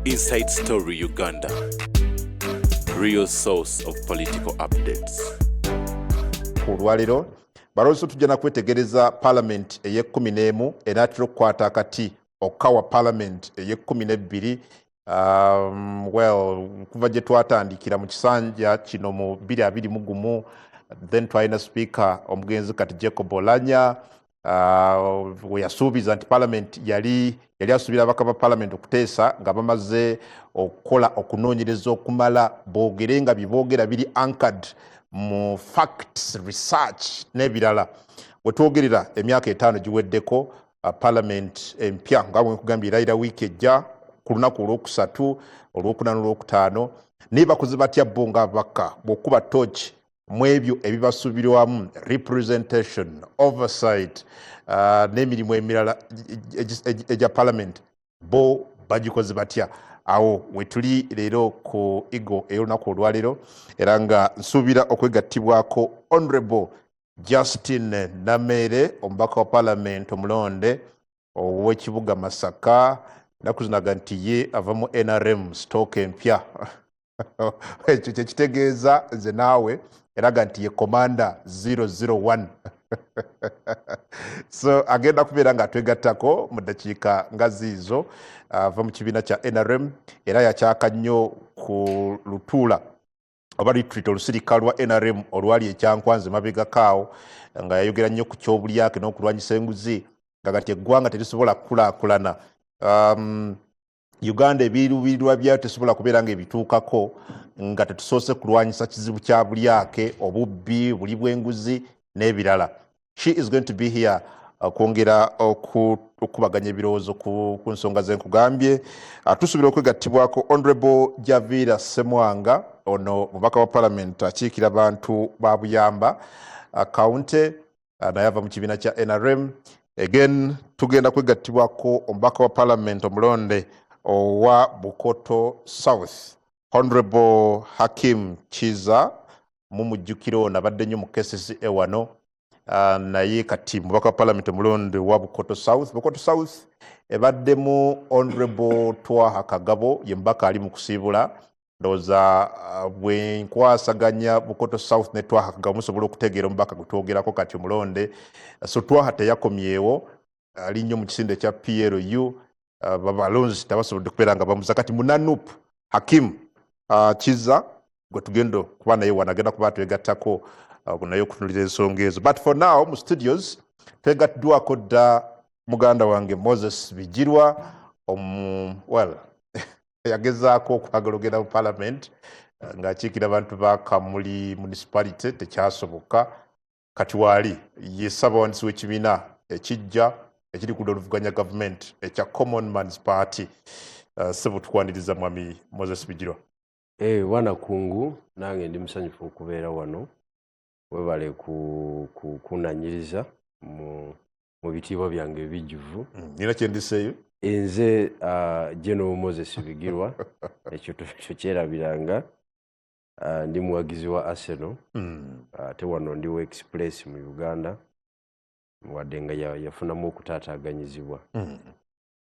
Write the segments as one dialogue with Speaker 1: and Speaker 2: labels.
Speaker 1: Inside Story Uganda, real source of political updates.
Speaker 2: Olwaliro balonso tujja na kwetegereza parliament eye-11 enaatera okukwata akati okawa parliament eye-12 kuva gye twatandikira mu kisanja kino mu 2021 then twalina speaker omugenzi kati Jacob Olanya we yasuubiza nti parliament yali asuubira abaka ba parliament okuteesa nga bamaze okukola okunoonyereza okumala boogere nga biboogera biri anchored mu facts research n'ebirala wetwogerera emyaka 5 giweddeko parliament empya nga bwe nkugambye erayira wiiki ejja ku lunaku olwokusatu olwokuna n'olwokutaano nebakoze batya bo nga ababaka bw'okuba torch mu ebyo ebibasuubirwamu representation oversight n'emirimu emirala egya parliament bo bagikoze batya awo wetuli leero ku igo ey'olunaku olwaleero era nga nsuubira okwegattibwako honorable Justin Namere omubaka wa parliament omulonde ow'ekibuga Masaka naku zinaga nti ye ava mu NRM stoke empya ekyo kyekitegeeza nze naawe eraga nti ye commander 001 so agenda kubeera nga atwegattako mu ddakiika nga ziizo ava mu kibiina kya NRM era yakyaka nnyo ku lutuula oba retreat olusirika lwa NRM olwali ekyankwanze mabegakaawo nga yayogera nnyo ku kyobulyake n'okulwanyisa enguzi nga kati eggwanga terisobola kukulaakulana Uganda ebiruubirirwa byayo tesobola kubeera nga ebituukako nga tetusoose kulwanyisa kizibu kya bulyake obubbi buli bw'enguzi n'ebirala. She is going to be here kwongera okubaganya ebirowoozo ku nsonga ze nkugambye. Tusuubira okwegattibwako honorable Javira Semwanga ono mubaka wa parliament akiikira abantu ba Buyamba kaunti naye ava mu kibiina kya NRM. Again tugenda kwegattibwako omubaka wa parliament omulonde owa Bukoto South honorable Hakim Chiza mumujjukiro nabadde nnyo mu cases ewano naye kati mubaka wa parliament omulonde wa Bukoto South. Bukoto South ebaddemu honorable Twaha Kagabo ye mubaka ali mu kusiibula ndowooza bwe nkwasaganya Bukoto South ne Twaha Kagabo musobola okutegeera omubaka gwe twogerako kati omulonde. So Twaha teyakomyewo ali nnyo mu kisinde kya PLU babalonzi tabasobodde kubeera nga bamuza kati munanup Hakim Chiza gwe tugenda kuba naye wanagenda kuba twegattako naye okutunulira ensonga ezo. But for now mu studios twegattiddwako dda muganda wange Moses Bijirwa yagezaako okwagala ogenda mu parliament ng'akiikira abantu ba Kamuli municipality tekyasoboka kati waali ye ssaabawandiisi w'ekibiina ekijja ekiri ku oluvuganya government ekya Common Man's Party. Sebo tukwaniriza mwami Moses Bijirwa.
Speaker 3: Wanakungu nange ndi musanyufu okubeera wano webale kunanyiriza mu bitiibwa byange ebijjuvu.
Speaker 2: Nina kyendiseeyo
Speaker 3: nze General Moses Bijirwa ekyo kyerabiranga ndi muwagizi wa Arsenal ate wano ndi wa Express mu Uganda wadde nga yafunamu okutaataaganyizibwa.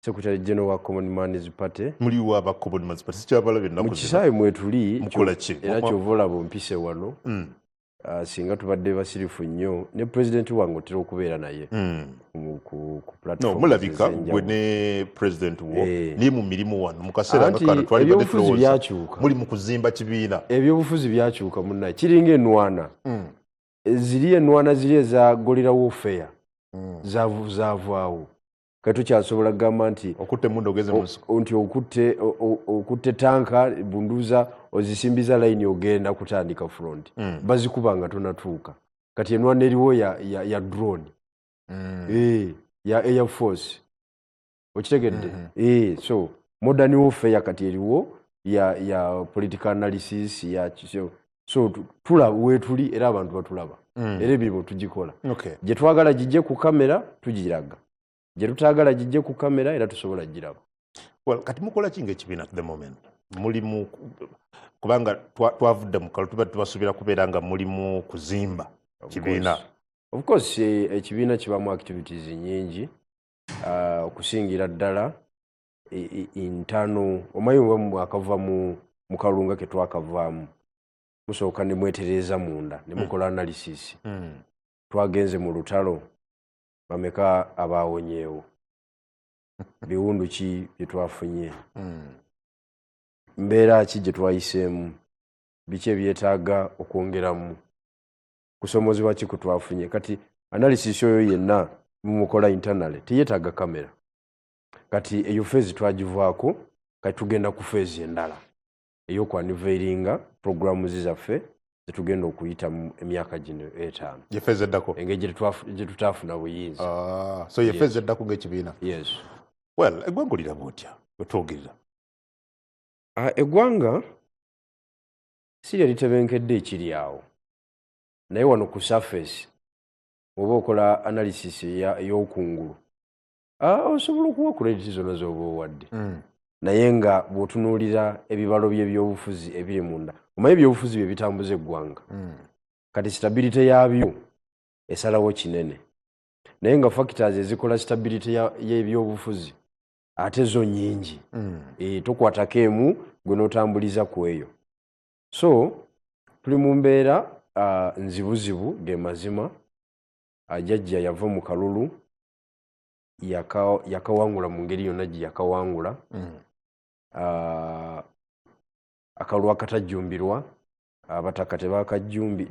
Speaker 3: Secretary General wa Common Man's Party.
Speaker 2: Muli wa ba Common Man's Party kyabalabye nnaku
Speaker 3: mu kisaawe mwetuli
Speaker 2: mukola ki
Speaker 3: era kyovola bompise wano singa tubadde basirifu nnyo ne president wange otera okubeera naye ku platform.
Speaker 2: No mulabika gwe ne president wo ni mu mirimu wano mu kaseera nga kano twali badde tulowooza muli mu kuzimba kibiina.
Speaker 3: Ebyobufuzi byakyuka munnaye kiringa ennwana ziri ennwana ziri ezagolera warfare zaavaawo kati tukyasobola kugamba nti
Speaker 2: okutte mundu ogeze mu nsiko
Speaker 3: nti okutte tanka bunduza ozisimbiza layini ogenda kutandika front bazikuba nga tonatuuka kati ennwana eriwo ya drone ya Air Force okitegedde so modern warfare kati eriwo ya political analysis ya so wetuli era abantu batulaba era ebirimu tugikola gye twagala gijje ku kamera tugiraga gye tutaagala gijje ku kamera era tusobola giraba.
Speaker 2: Kati mukola ki ng'ekibiina at the moment mulimu kubanga twavudde mu kalo tuba tubasuubira kubeera nga mulimu kuzimba kibiina?
Speaker 3: Of course ekibiina kibamu activities nyingi okusingira ddala intano omayo akava mu kalunga ke twakavaamu musooka ne mwetereza munda ne mukola analysis twagenze mu lutalo bameka abaawonyeewo biwundu ki bye twafunye mbeera ki gye twayiseemu biki ebyetaaga okwongeramu kusomozebwa ki kutwafunye kati analysis oyo yenna mumukola internally teyeetaaga kamera kati eyo phase twagivaako kati tugenda ku phase endala ey'okwaniveringa programu zaffe zetugenda okuyita mu emyaka gino 5
Speaker 2: ye phase eddako
Speaker 3: engeri gye tutaafuna buyinza
Speaker 2: so ye phase eddako ng'ekibiina
Speaker 3: yes
Speaker 2: well eggwanga oliraba otya wetwogerera
Speaker 3: eggwanga si lye litebenkedde ekiri awo naye wano ku surface oba okola analysis ey'okungulu osobola okuwa credit zonna z'oba owadde naye nga bw'otunuulira ebibalo by'ebyobufuzi ebiri munda omanyi ebyobufuzi bye bitambuza eggwanga kati stability yaabyo esalawo kinene naye nga factors ezikola stability y'ebyobufuzi ate zo nnyingi tokwatako emu gwe n'otambuliza ku eyo so tuli mu mbeera nzibuzibu ge mazima jjajja yava mu kalulu yakawangula mu ngeri yonna gye yakawangula akalulu akatajjumbirwa abataka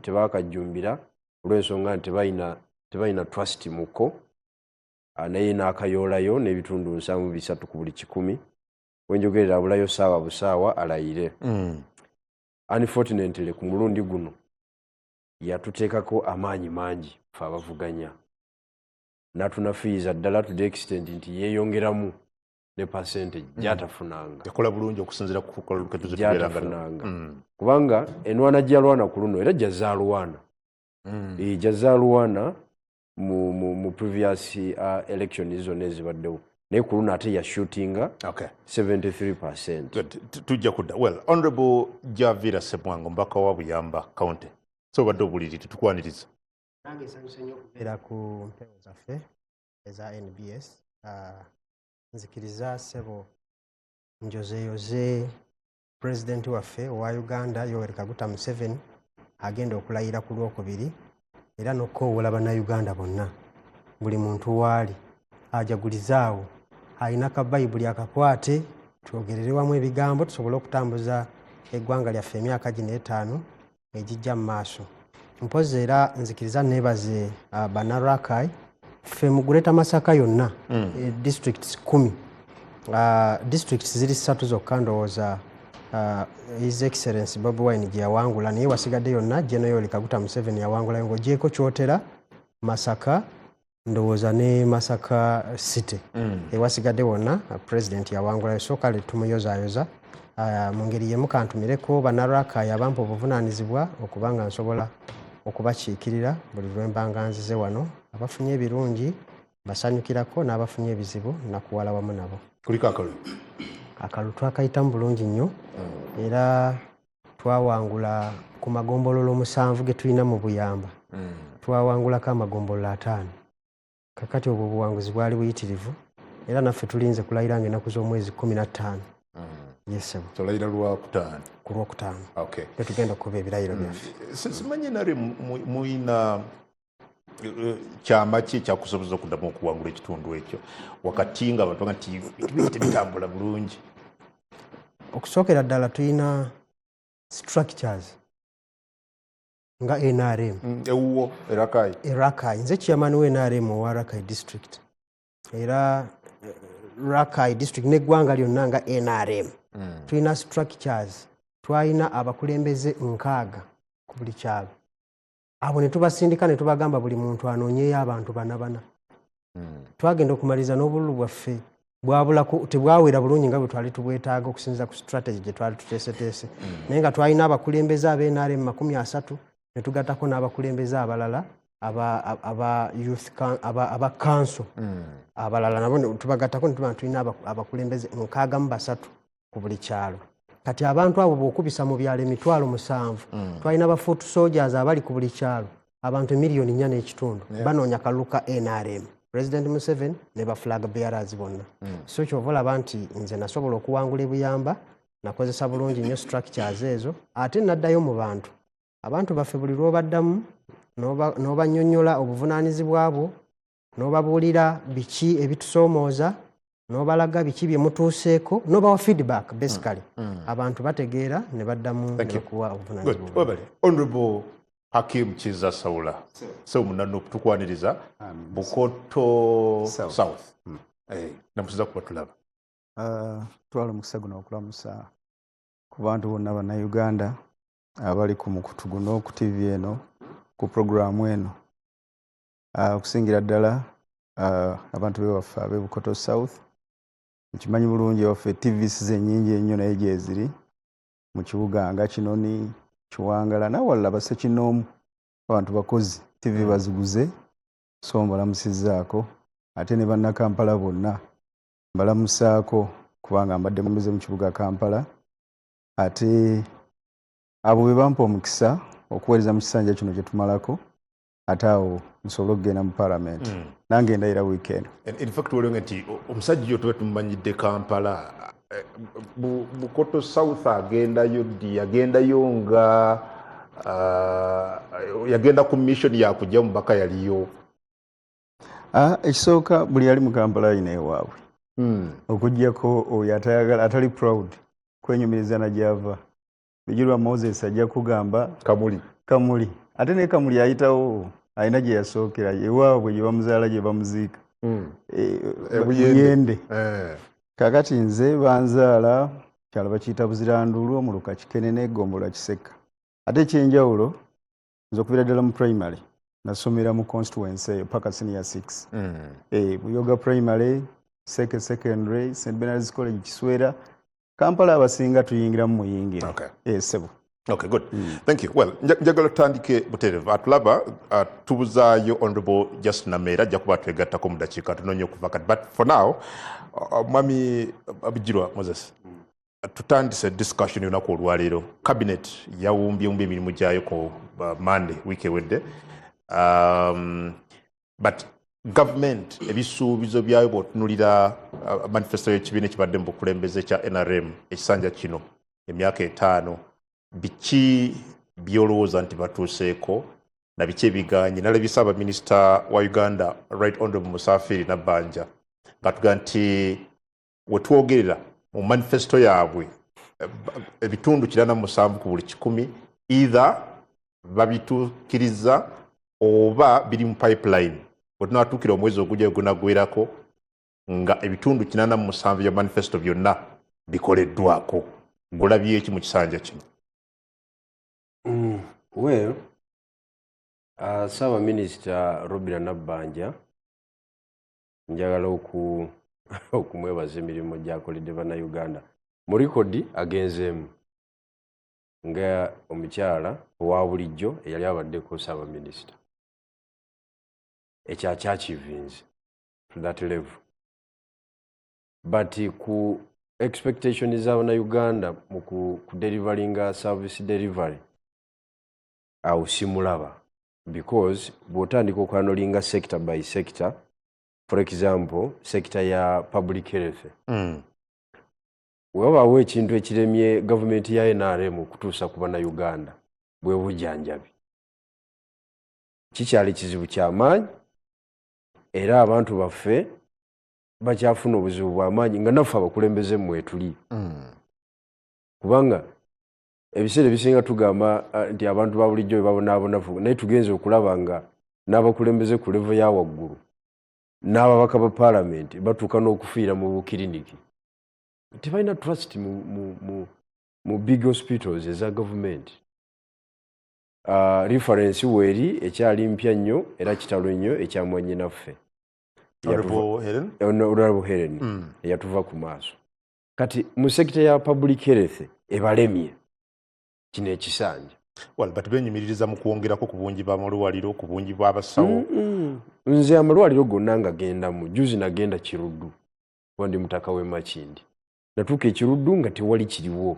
Speaker 3: tebakajjumbira olw'ensonga nti tebalina trust muko naye n'akayoolayo n'ebitundu 7 ku buli 100 wenjogerera abulayo saawa busaawa alayire unfortunately ku mulundi guno yatuteekako amaanyi mangi fe abavuganya n'atunafiiza ddala to the extent nti yeeyongeramu ne percentage gyatafunanga
Speaker 2: yakola bulungi okusinziira ku kalulu
Speaker 3: gyatafunanga kubanga enwana gyalwana ku luno era gyazaalwana gyazaalwana mu previous election zonna ezibaddewo naye ku luno ate yashootinga 73%.
Speaker 2: Tujja kudda well honorable Javira Semwango mbaka wa Buyamba county so badde obuliri tutukwaniriza
Speaker 4: nange nsanyuse nnyo okubeera ku mpewo zaffe eza NBS nzikiriza ssebo njozeeyoze pulezidenti waffe owa Uganda Yoweri Kaguta Museveni agenda okulayira ku Lwokubiri era n'okukoowoola bannayuganda bonna buli muntu waali ajagulizaawo alina ka bayibuli akakwate twogerere wamu ebigambo tusobole okutambuza eggwanga lyaffe emyaka gino 5 egijja mu maaso mpozi era nzikiriza neebaze Banarakai ffe mu Greater Masaka yonna districts 10 districts ziri 3 zokka ndowooza His Excellency Bobi Wine gye yawangula naye wasigadde yonna General Yoweri Kaguta Museveni yawangula ng'ogyeko Kyotera Masaka ndowooza ne Masaka City ewasigadde wonna President yawangulayo so kale tumuyozaayoza mu ngeri yemu kantumireko Banarakai abampa obuvunaanyizibwa okubanga nsobola okubakiikirira buli lwe mbanga nzize wano abafunye ebirungi basanyukirako n'abafunye ebizibu nakuwala wamu nabo
Speaker 2: kuliko
Speaker 4: akalulu twakayitamu bulungi nnyo era twawangula ku magombololo 7 ge tulina mu Buyamba twawangulako amagombolola 5 kakati obwo obuwanguzi bwali buyitirivu era naffe tulinze kulayira ng'ennaku z'omwezi 15 yesebo
Speaker 2: tolayira Lwakutaano
Speaker 4: ku Lwokutaano
Speaker 2: okay
Speaker 4: tugenda okuba ebirayiro byaffe
Speaker 2: simanyi nare muyina kyama ki ekyakusoboza okuddamu okuwangula ekitundu ekyo wakati nga abantu nti bitambula bulungi
Speaker 4: okusookera ddala tulina structures nga NRM
Speaker 2: ewuwo
Speaker 4: Rakai nze chairman we NRM owa Rakai district era Rakai district n'eggwanga lyonna nga NRM tulina structures twalina abakulembeze 6 ku buli kyalo abo ne tubasindika ne tubagamba buli muntu anoonyeeyo abantu 4 twagenda okumaliza n'obululu bwaffe bwabulako tebwawera bulungi nga bwe twali tubwetaaga okusinziira ku strategy gye twali tuteeseteese naye nga twalina abakulembeze ab'NRM 30 ne tugattako n'abakulembeze abalala aba youth aba council abalala nabo tubagattako ne tuba tulina abakulembeze 63 ku buli kyalo kati abantu abo bw'okubisa mu byalo 7,000 twalina ba foot soldiers abali ku buli kyalo abantu 4,400,000 banoonya kalulu ka NRM President Museveni ne ba flag bearers bonna. So kyova olaba nti nze nasobola okuwangula ebuyamba nakozesa bulungi nnyo structures ezo ate naddayo mu bantu. Abantu baffe buli lw'obaddamu n'obannyonnyola obuvunaanyizibwa bwo n'obabuulira biki ebitusoomooza n'obalaga biki bye mutuuseeko n'obawa feedback basically. Abantu bategeera ne baddamu okuwa obuvunaanyizibwa.
Speaker 2: Honorable Hakim Kiza Sawula. So munano tukwaniriza Bukoto South. Namusiza kuba tulaba.
Speaker 5: Twala mukisa guno okulamusa ku bantu bonna bannayuganda abali ku mukutu guno ku TV eno ku programu eno. Okusingira ddala abantu bewaffe ab'e Bukoto South. Nkimanyi bulungi waffe TVs ennyingi ennyo naye gye ziri mu kibuga nga Kinoni, Kiwangala nawalala Basekinoomu abantu bakozi TV baziguze so mbalamusizzaako ate ne bannakampala bonna mbalamusaako kubanga mbadde mumbeze mu kibuga Kampala ate abo be bampa omukisa okuweereza mu kisanja kino kye tumalako ate awo nsobola okugenda mu Parliament nange ndayira weekend.
Speaker 2: In fact olenge nti omusajja oyo tumanyidde Kampala Bukoto South agendayo nga yagenda ku mission yakujja mubaka yaliyo.
Speaker 5: Ekisooka buli ali mu Kampala alina ewaabwe okuggyako oyo atayagala atali proud kwenyumiriza na gyava bijirwa Moses ajja kugamba Kamuli ate ne Kamuli ayitawo alina gye yasookera ewaabwe gye bamuzaala gye bamuziika Buyende. Kakati nze banzaala kyalo bakiyita Buziranduulu omuluka Kikenene Gombola Kiseka ate ekyenjawulo nze okubira ddala mu primary nasomera mu constituency paka senior 6 Buyoga primary Seke secondary St Bernard's College Kiswera Kampala abasinga tuyingiramu muyingira. Sebo.
Speaker 2: Okay, good. Thank you. Well, njagala tutandike buterevu atulaba tubuzaayo Honorable Justin Nameera ajja kuba twegattako mu dakiika tunonye okuva kati, but for now mwami Abijirwa Moses tutandise discussion y'olunaku olwaleero. Cabinet yawumbye emirimu gyayo ku Monday week ewedde, but government ebisuubizo byayo bw'otunulira manifesto y'ekibiina ekibadde mu bukulembeze kya NRM ekisanja kino emyaka 5 biki byolowooza nti batuuseeko na biki ebiganye. Nalabye Ssaabaminisita wa Uganda Right Honorable Musafiri Nabbanja ng'atuga nti wetwogerera mu manifesto yaabwe ebitundu 47 ku buli 100 either babituukiriza oba biri mu pipeline wetunatuukira omwezi ogujja ogunagwerako nga ebitundu 47 bya manifesto byonna bikoleddwako. Ng'olabye eki mu kisanja kino?
Speaker 3: Well, Ssaabaminisita Robert Nabbanja njagala okumwebaza emirimu gy'akoledde bannayuganda. Mu likodi agenzeemu nga omukyala owa bulijjo eyali abaddeko Ssaabaminisita. Ekyachivinze to that level. But ku expectation z'Abannayuganda mu ku deliveringa service delivery awo simulaba, because bw'otandika okwanolinga sector by sector, for example sector ya public health webaawo ekintu ekiremye gavumenti ya NRM okutuusa ku Bannayuganda bwe bujjanjabi kikyali kizibu ky'amaanyi, era abantu baffe bakyafuna obuzibu bw'amaanyi nga naffe abakulembeze mmwe tuli. Kubanga ebiseera ebisinga tugamba nti abantu ba bulijjo bebabonaabonafu, naye tugenze okulaba nga n'abakulembeze ku level ya waggulu n'ababaka ba Parliament batuuka n'okufiira mu bukiriniki. Tebalina trust mu big hospitals eza government. Reference weeri ekyali mpya nnyo era kitalo nnyo ekyamwanyi naffe Honorable Helen eyatuva ku maaso. Kati mu sekita ya public health ebalemye kino ekisanja.
Speaker 2: Well, but benyumiririza mu kwongerako ku bungi bw'amalwaliro, ku bungi bw'abasawo.
Speaker 3: Nze amalwaliro gonna nga gendamu, juzi nagenda Kiruddu wandi mutaka we Makindi. Natuuka e Kiruddu nga tewali kiriwo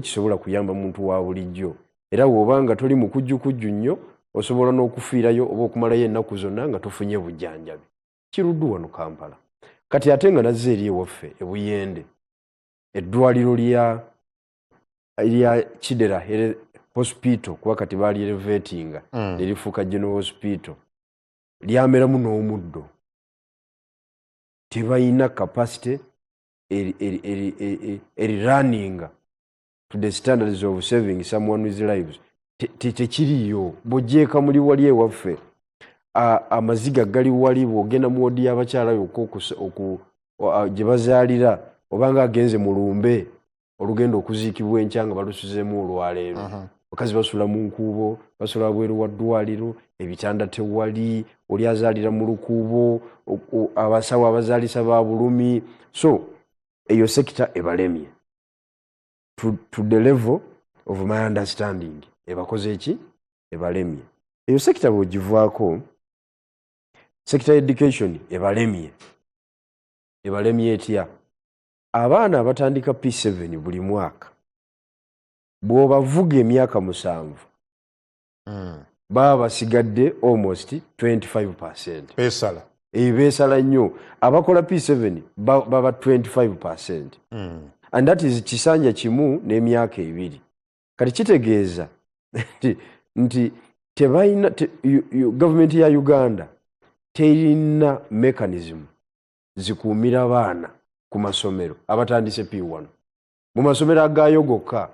Speaker 3: kisobola kuyamba muntu wa bulijjo, era bw'obanga toli mu kujjukujju nnyo osobola n'okufiirayo oba okumalayo ennaku zonna nga tofunye bujjanjabi. Kiruddu wano Kampala. Kati ate nga nazze eri ewaffe e Buyende, eddwaliro lya Kidera Hospital kuba kati baali elevatinga ne lifuuka General Hospital, lyameramu n'omuddo. Tebalina capacity running to the standards of saving someone with lives. Tekiriyo. Bw'ogyeka muli wali ewaffe, amaziga gali wali, bw'ogenda mu wodi y'abakyala gye bazaalira, obanga agenze mu lumbe olugenda okuziikibwa enkya nga balusuzeemu olwaleero. Bakazi basula mu nkuubo, basula wabweru wa ddwaliro, ebitanda tewali, oli azaalira mu lukuubo, abasawo abazaalisa ba bulumi. So eyo sekita ebalemye to the level of my understanding. Ebakoze eki? Ebalemye. Eyo sekita bw'ogivaako, sekita education ebalemye. Ebalemye etya? Abaana abatandika P7 buli mwaka, bw'obavuga emyaka 7, baba basigadde almost 25%.
Speaker 2: Besala.
Speaker 3: Beesala nnyo. Abakola P7 baba 25%. And that is kisanja kimu n'emyaka 2. Kati kitegeeza nti tebalina government ya Uganda terina mechanism zikuumira abaana ku masomero abatandise P1. Mu masomero agaayo gokka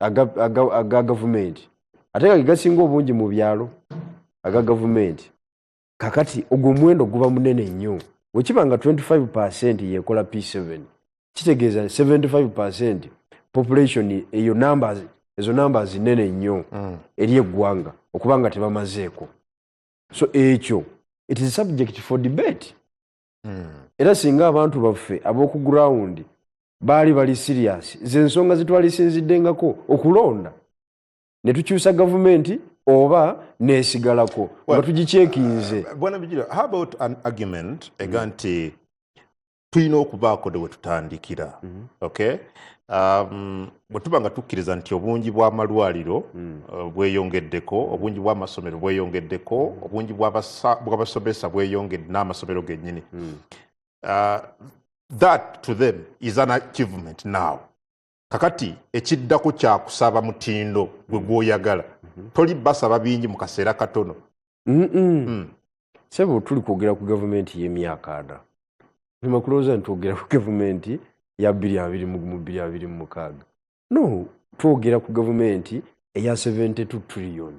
Speaker 3: aga government, ate nga gasinga obungi mu byalo aga government. Kakati ogwo muwendo guba munene nnyo. Wekibanga 25% yekola P7, kitegeeza 75% population eyo numbers, ezo numbers nene nnyo eri eggwanga okubanga tebamazeeko. So ekyo it is subject for debate. Era singa abantu baffe ab'oku ground bali serious, zensonga zitwalisinziddengako okulonda ne tukyusa government oba nesigalako nga tugichekinze.
Speaker 2: Bwana Bijiro, how about an argument eganti tulina okubaako de wetutandikira? Okay, bwetuba nga tukkiriza nti obungi bw'amalwaliro bweyongeddeko, obungi bw'amasomero bweyongeddeko, obungi bw'abasomesa bweyongedde n'amasomero gennyini, that to them is an achievement now. Kakati ekiddako kya kusaba mutindo gwe gwoyagala. Toli basaba bingi mu kaseera katono.
Speaker 3: Sebo tuli kwogera ku government y'emyaka 4. Nima kuloza ntwogera ku government ya 2026. No, twogera ku government eya 72 trillion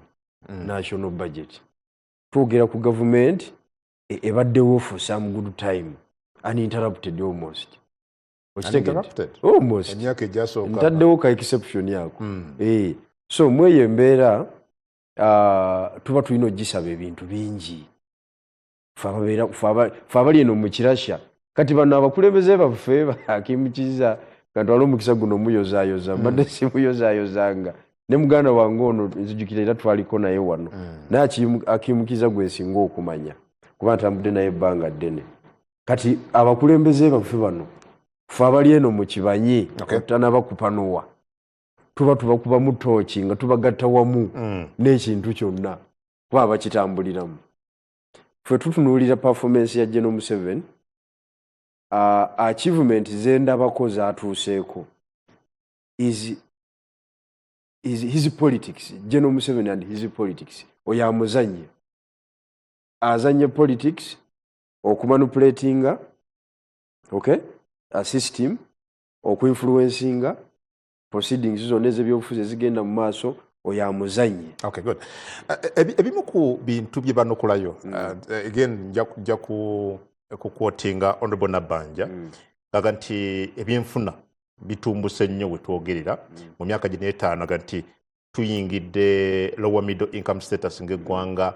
Speaker 3: national budget. Twogera ku government ebaddewo for some good time, uninterrupted almost.
Speaker 2: Uninterrupted?
Speaker 3: Almost.
Speaker 2: Emyaka egyasooka.
Speaker 3: Ntaddewo ka exception yako. So mweyo embeera tuba tulina ogisaba ebintu bingi. Fe abali eno mu kirasha. Kati bano abakulembeze baffe bakimukiza katwala omukisa guno muyozaayoza, mbadde simuyozayozanga. Ne muganda wange ono nzijukira era twaliko naye wano. Naye akimukiza gwe singa okumanya. Kuba ntambudde naye ebbanga ddene. Kati abakulembeze baffe bano fe abali eno mu kibanyi tanaba kupanowa. Tuba kuba mu tooki nga tubagatta wamu n'ekintu kyonna kuba bakitambuliramu. Ffe tutunuulira performance ya General Museveni, achievement z'endabako zaatuuseeko is his politics. General Museveni and his politics. Oyo amuzannye. Azannye politics okumanipulatinga, okay, a system okuinfluencinga proceedings zonna ez'ebyobufuzi ezigenda mu maaso, oyo amuzannye.
Speaker 2: Okay, good. Ebimu ku bintu bye banokolayo, again nja kukwotinga Honorable Nabanja, aga nti ebyenfuna bitumbuse nnyo we twogerera mu myaka gino 5 aga nti tuyingidde lower middle income status ng'eggwanga,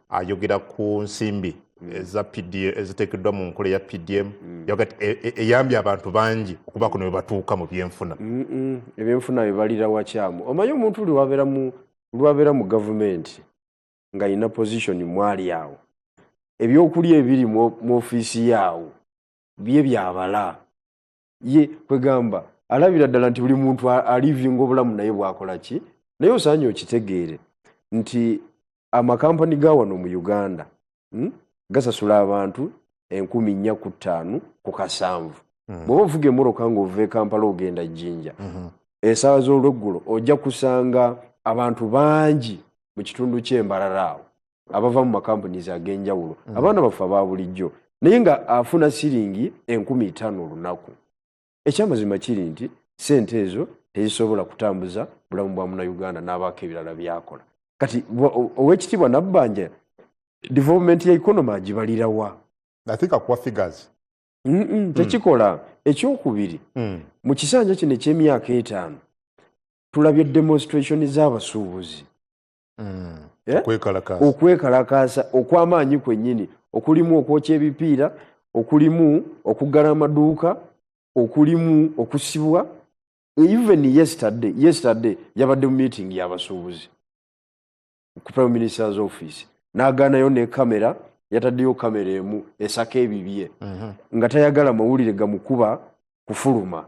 Speaker 2: ayogera ku nsimbi eza PDM eziteekeddwa mu nkola ya PDM, eyambye abantu bangi okubaako ne batuuka mu byenfuna.
Speaker 3: Ebyenfuna bibalira wakyamu. Omanyi omuntu lwabeera mu gavumenti ng'alina position mwali awo, ebyokulya ebiri mu ofiisi yaawo bye byabala. Ye kwegamba alabira ddala nti buli muntu alivinga obulamu naye bwakola ki, naye osaanye okitegeere nti amakampani ga wano mu Uganda gasasula abantu 4,500 ku kasanvu. Bw'oba ovuga emmoroka ng'ova e Kampala ogenda Jinja, essaawa z'olweggulo ojja kusanga abantu bangi mu kitundu ky'Embarara awo abava mu makampanies ag'enjawulo. Abaana baffe aba bulijjo naye nga afuna siringi 15,000 olunaku. Ekyamazima kiri nti ssente ezo tezisobola kutambuza bulamu bwa Munnayuganda n'abaako ebirala byakola. Kati Oweekitiibwa Nabbanja development ya economy agibalira wa?
Speaker 2: I think akuwa figures.
Speaker 3: Tekikola. Ekyokubiri, mu kisanja kino eky'emyaka 5 tulabye demonstration z'abasuubuzi. Okwekalakaasa okw'amaanyi kwennyini, okulimu okwokya ebipiira, okulimu okuggala amaduuka, okulimu okusibwa. Even yesterday yabadde mu meeting y'abasuubuzi ku Prime Minister's office n'agaanayo ne kamera, yataddeyo kamera emu esaka ebibye nga tayagala mawulire gamukuba kufuluma.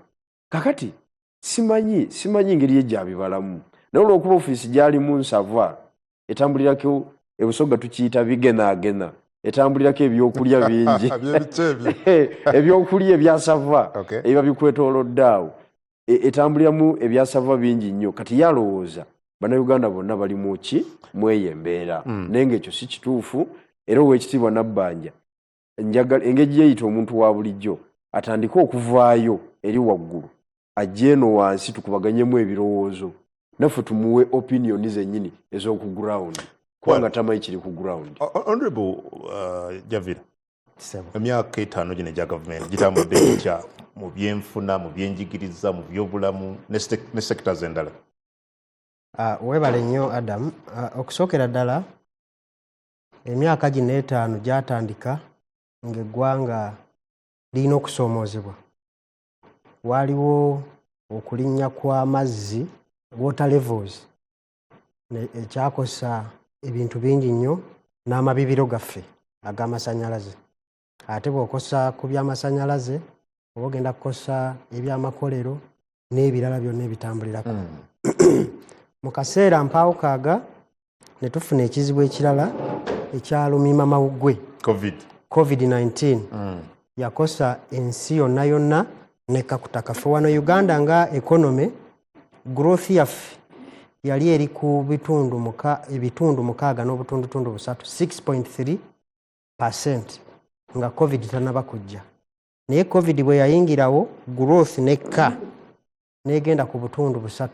Speaker 3: Kakati simanyi ngeri ye gyabibalamu naye olw'okuba ofiisi gyalimu nsava etambulirako ebusoga tukiyita bigenaagena, etambulirako ebyokulya bingi ebyokulya ebyasava ebiba bikwetoolodde awo, etambuliramu ebyasava bingi nnyo. Kati yalowooza Bannayuganda bonna bali mu ki mw'eyo embeera naye ng'ekyo si kituufu. Era Oweekitiibwa Nabbanja njagala engeri yeeyita omuntu wa bulijjo atandike okuvaayo eri waggulu ajje eno wansi tukubaganyemu ebirowoozo naffe tumuwe opinioni zennyini ez'oku ground kubanga tamanyi kiri ku ground.
Speaker 2: Honorable Javira, emyaka 5 gino egya gavumenti gitambudde gitya mu byenfuna, mu byenjigiriza, mu byobulamu ne sectors endala?
Speaker 4: Weebale nnyo Adam. Okusookera ddala emyaka gino 5 gyatandika ng'eggwanga lirina okusoomoozebwa. Waliwo okulinnya kw'amazzi, water levels, ekyakosa ebintu bingi nnyo n'amabibiro gaffe ag'amasannyalaze. Ate bw'okosa ku by'amasannyalaze oba ogenda kukosa ebyamakolero n'ebirala byonna ebitambulirako. Mu kaseera mpaawukaaga ne tufuna ekizibu ekirala ekyalumima mawuggwe, COVID-19. Yakosa ensi yonna yonna nekkakuta kaffe wano Uganda nga economy growth yaffe yali eri ku ebitundu 6.3, 6.3% nga COVID tanaba kujja. Naye COVID bwe yayingirawo growth nekka negenda ku butundu 3.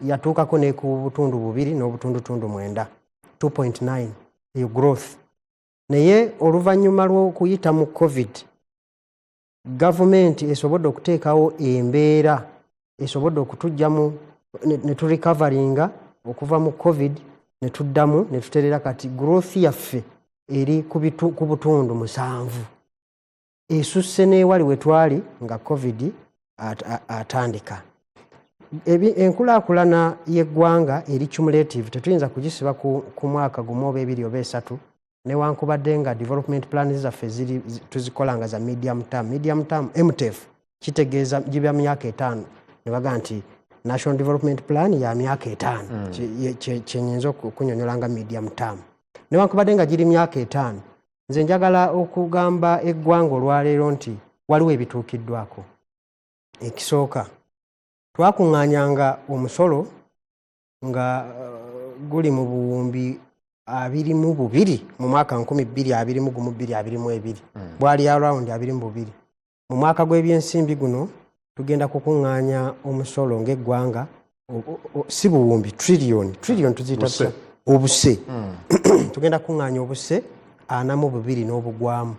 Speaker 4: Yatuukako ne ku butundu 2.9, 2.9 eyo growth. Naye oluvannyuma lw'okuyita mu COVID, gavumenti esobodde okuteekawo embeera esobodde okutujjamu ne turecoveringa okuva mu COVID ne tuddamu ne tuterera kati growth yaffe eri ku butundu 7. Esusse n'ewali we twali nga COVID atandika. Enkulaakulana y'eggwanga eri cumulative tetuyinza kugisiba ku mwaka gumu oba 2 oba 3 newankubadde nga development plans zaffe tuzikola nga za medium term MTF kitegeeza gibya myaka 5 ne baga nti National Development Plan ya myaka 5 kyenyinza okunyonyola nga medium term. Newankubadde nga giri myaka 5 nze njagala okugamba eggwanga olwaleero nti waliwo ebituukiddwako. Ekisooka twakuŋŋaanyanga omusolo nga guli mu buwumbi 22 mu mwaka 2021-2022 bwali around 22. Mu mwaka gw'ebyensimbi guno tugenda kukuŋŋaanya omusolo ng'eggwanga si buwumbi trillion tuziyita obuse. Tugenda kukuŋŋaanya obuse 42 n'obugwamu.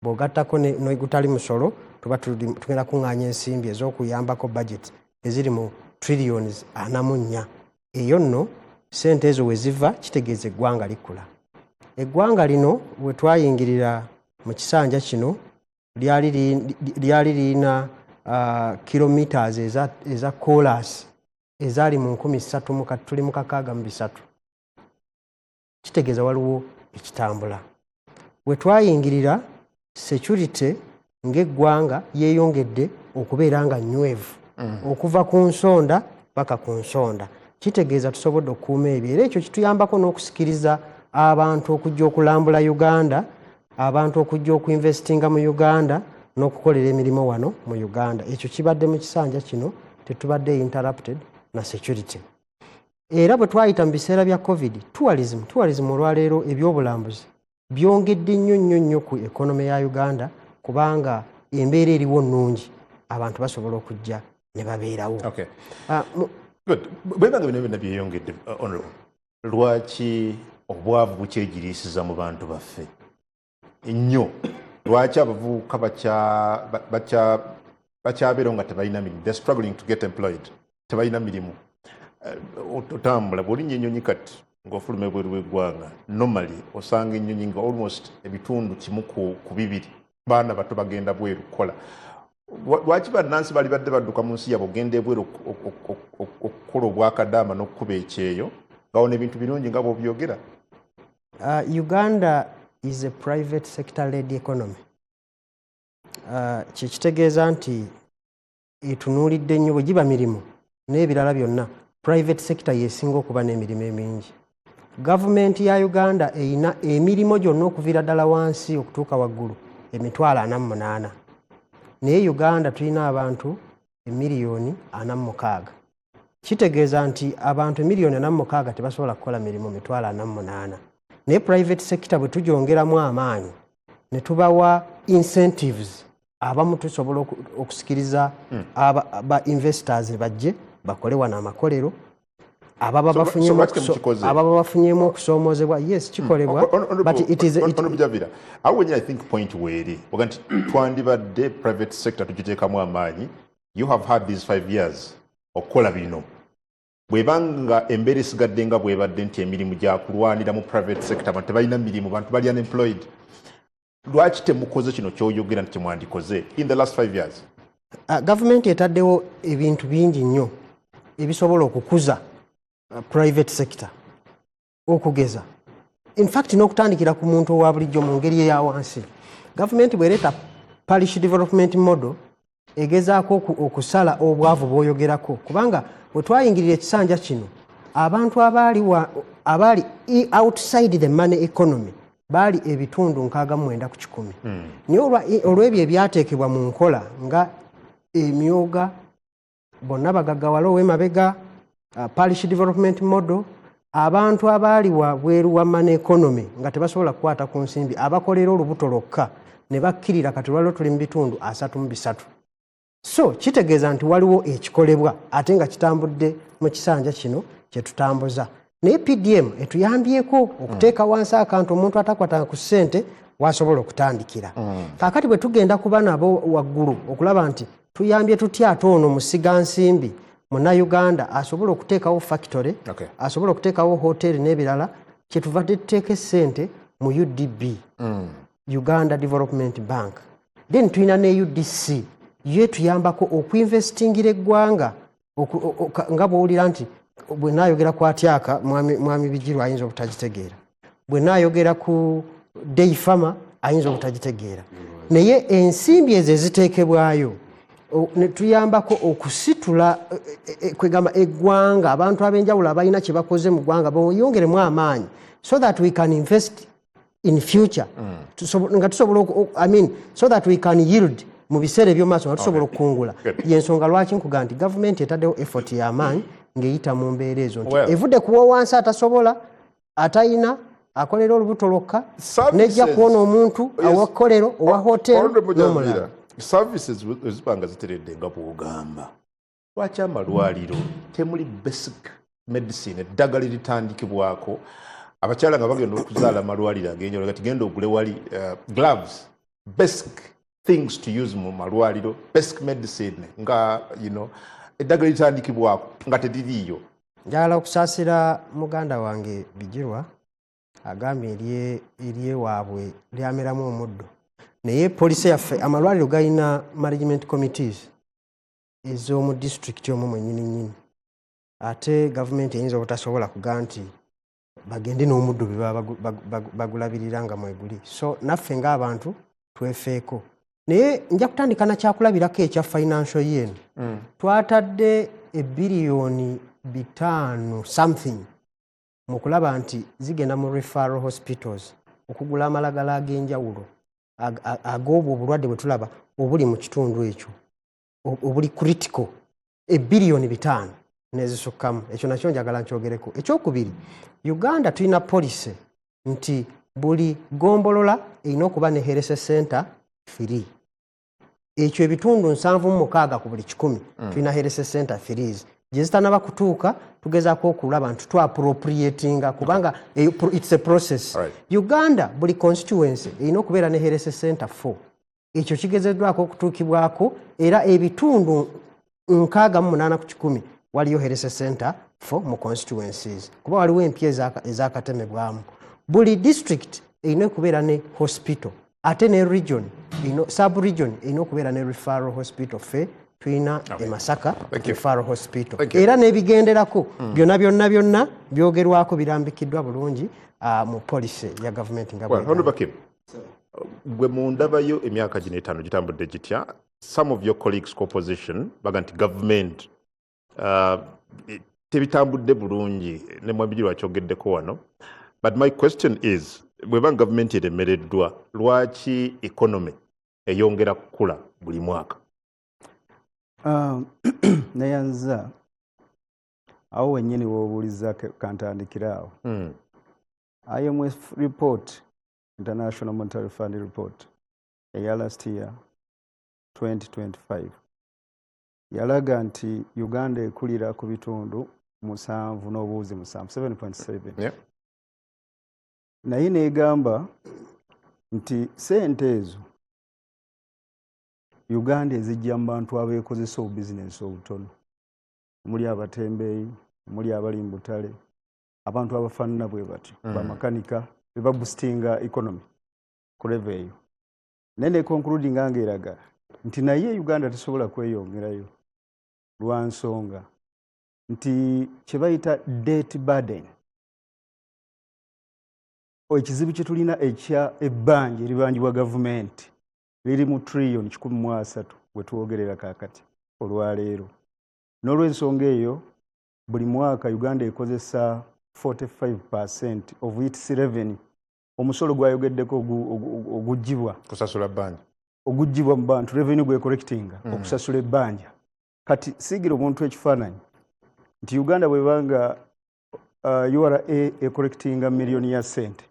Speaker 4: Bw'ogattako n'egutali musolo tuba tugenda kukuŋŋaanya ensimbi ez'okuyambako budget eziri mu trillions 44. Eyo nno sente ezo we ziva kitegeeza eggwanga likula. Eggwanga lino we twayingirira mu kisanja kino lyali lirina kilometers eza kolas ezaali mu 3,000 tuli mu 63. Kitegeeza waliwo ekitambula. We twayingirira security ng'eggwanga yeeyongedde okubeera nga nywevu okuva ku nsonda paka ku nsonda. Kitegeeza tusobodde okukuuma ebyo era ekyo kituyambako n'okusikiriza abantu okujja okulambula Uganda, abantu okujja okuinvestinga mu Uganda n'okukolera emirimu wano mu Uganda. Ekyo kibadde mu kisanja kino tetubadde interrupted na security. Era bwe twayita mu biseera bya COVID, tourism olwaleero ebyobulambuzi byongedde nnyo ku economy ya Uganda kubanga embeera eriwo nnungi, abantu basobola okujja ne babeerawo.
Speaker 2: Okay. Good. Bwebanga bino byonna byeyongedde, honorable, lwaki obwavu bukyegiriisiza mu bantu baffe ennyo? Lwaki abavubuka bakyabeera nga tebalina mirimu? They're struggling to get employed. Tebalina mirimu. Otambula bw'olinya ennyonyi kati ng'ofuluma ebweru w'eggwanga, normally osanga ennyonyi nga almost ebitundu kimu ku bibiri baana bato bagenda bweru kukola. Lwaki bannansi bali badde badduka mu nsi yabwe ogenda ebweru okukola obwakadaama n'okukuba ekyeyo ngawona ebintu birungi nga bw'obyogera?
Speaker 4: Uganda is a private sector led economy. Kitegeeza nti etunuulidde nnyo bwe giba mirimu n'ebirala byonna private sector yesinga okuba n'emirimu emingi. Gavumenti ya Uganda eyina emirimu gyonna okuviira ddala wansi okutuuka waggulu emitwalo 48. Naye Uganda tulina abantu emiliyoni 46. Kitegeeza nti abantu emiliyoni 46 tebasobola kukola mirimu mitwalo 48. Naye private sector bwe tugyongeramu amaanyi ne tubawa incentives, abamu tusobola okusikiriza aba investors bajje bakole wano amakolero, ababa bafunyemu okusoomozebwa. Yes, kikolebwa, but it is
Speaker 2: when I think point weeri oga nti twandibadde private sector tugiteekamu amaanyi. You have had these 5 years okukola bino. Bwebanga embeera esigadde nga bwebadde nti emirimu gyakulwanira mu private sector, abantu tebalina mirimu, bantu bali unemployed, lwaki temukoze kino kyoyogera nti temwandikoze in the last 5 years?
Speaker 4: Government etaddewo ebintu bingi nnyo ebisobola okukuza private sector okugeza. In fact n'okutandikira ku muntu owa bulijjo mu ngeri eya wansi. Government bwereeta parish development model egezaako okusala obwavu bw'oyogerako, kubanga bwe twayingirira ekisanja kino abantu abaali outside the money economy baali ebitundu 69 ku 100. Naye olw'ebyo ebyateekebwa mu nkola nga emyoga, bonna bagaggawala ow'emabega, parish development model, abantu abaali wabweru wa money economy nga tebasobola kukwata ku nsimbi, abakolera olubuto lwokka ne bakkirira kati lwaliwo tuli mu bitundu 33. So kitegeeza nti waliwo ekikolebwa ate nga kitambudde mu kisanja kino kye tutambuza. Naye PDM etuyambyeko okuteeka wansi akantu omuntu atakwata ku ssente wasobola okutandikira. Kaakati bwe tugenda kuba nabo waggulu okulaba nti tuyambye tutya ate ono musigansimbi Munnayuganda asobola okuteekawo factory, asobola okuteekawo hoteri n'ebirala, kyetuvadde tuteeka ssente mu UDB, Uganda Development Bank. Then tulina ne UDC ye tuyambako okuinvestingira eggwanga nga bw'owulira nti bwe naayogera ku Atyaka mwami Bijirwa ayinza obutagitegeera, bwe naayogera ku Day Farmer ayinza obutagitegeera, naye ensimbi ezo eziteekebwayo ne tuyambako okusitula kwegamba eggwanga, abantu ab'enjawulo abalina kye bakoze mu ggwanga beyongeremu amaanyi so that we can invest in future, nga tusobola so that we can yield mu biseera eby'omaaso nga tusobola okukungula. Yensonga lwaki nkuga nti gavumenti etaddewo effort y'amaanyi ng'eyita mu mbeera ezo nti evudde kuwa wansi atasobola, atayina, akolera olubuto lwokka, nejja kuwona omuntu owa kkolero owa hoteri n'omulala.
Speaker 2: Services ezibanga ziteredde nga bw'ogamba, lwaki amalwaliro temuli basic medicine, eddagala eritandikibwako abakyala nga bagenda okuzaala amalwaliro ag'enjawulo kati genda ogule wali gloves, basic things to use mu malwaliro, basic medicine nga eddagala eritandikibwako nga teririiyo.
Speaker 4: Njagala okusaasira muganda wange Bijirwa agambye eryewaabwe lyameramu omuddo. Naye poliisi yaffe amalwaliro galina management committees ez'omu district omwo mwennyini. Ate gavumenti eyinza obutasobola kuga nti bagende n'omuddo bye baba bagulabirira nga mweguli. So naffe ng'abantu twefeeko. Naye nja kutandika na kyakulabirako ekya financial year. Twatadde $5 billion something mu kulaba nti zigenda mu referral hospitals okugula amalagala ag'enjawulo ag'obwo obulwadde bwe tulaba obuli mu kitundu ekyo obuli critical ebbiliyoni 5 n'ezisukkamu. Ekyo nakyo njagala nkyogereko. Ekyokubiri, Uganda tulina policy nti buli gombolola erina okuba ne health center free. Ekyo ebitundu 76 ku buli 100 tulina health center free. Gye zitanaba kutuuka tugezaako okulaba nti twaappropriatinga kubanga it's a process.
Speaker 2: Right.
Speaker 4: Uganda buli constituency erina okubeera ne health center 4. Ekyo kigezeddwako okutuukibwako era ebitundu 68 ku 100 waliyo health center 4 mu constituencies kuba waliwo empya ezakatemebwamu. Buli district erina okubeera ne hospital ate ne region sub-region erina okubeera ne referral hospital. Ffe tulina e Masaka referral hospital era n'ebigenderako byonna byogerwako birambikiddwa bulungi mu policy ya government nga
Speaker 2: gwe mundabayo emyaka gino 5 gitambudde gitya. Some of your colleagues ku opposition baga nti government tebitambudde bulungi ne Mwabijirwa wakyogeddeko wano. But my question is, bweba government eremereddwa lwaki economy eyongera kukula buli mwaka?
Speaker 5: Nayanza awo wennyini w'obuuliza kantandikira awo. IMF report, International Monetary Fund report eya last year 2025 yalaga nti Uganda ekulira ku bitundu 7.7. Naye neegamba nti sente ezo Uganda ezijja mu bantu abeekozesa obubizinensi obutono, muli abatembeeyi, muli abali mu butale, abantu abafaanana bwe batyo bamakanika beba boostinga economy kureva eyo. Nene concluding ng'eraga nti naye Uganda tesobola kweyongerayo lwa nsonga nti kye bayita debt burden. Ekizibu kye tulina ekya ebbanja eribangibwa gavumenti liri mu trillion 13 bwe tuwogerera kaakati olwaleero. N'olw'ensonga eyo buli mwaka Uganda ekozesa 45% of its revenue. Omusolo gwayogeddeko ogugibwa
Speaker 2: kusasula bbanja
Speaker 5: ogugibwa mu bantu revenue gwe collectinga okusasula ebbanja. Kati sigira omuntu ekifaananyi nti Uganda bwebanga URA ecollectinga miliyoni ya sente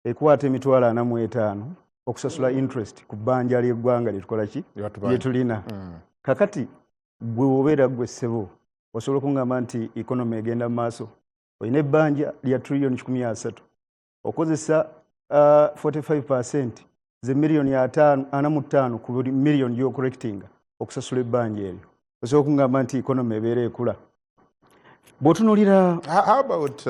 Speaker 5: ekwata emitwalo 45 okusasula interest ku bbanja ly'eggwanga lyetukola ki lyetulina. Kakati gwe wobeera gwe ssebo osobola okungamba nti economy egenda mu maaso, olina ebbanja lya trillion 13 okozesa 45% ze miliyoni 45 ku buli miliyoni gy'ocollectinga okusasula ebbanja eryo, osobola okungamba nti economy ebeera ekula. Bw'otunuulira
Speaker 2: how about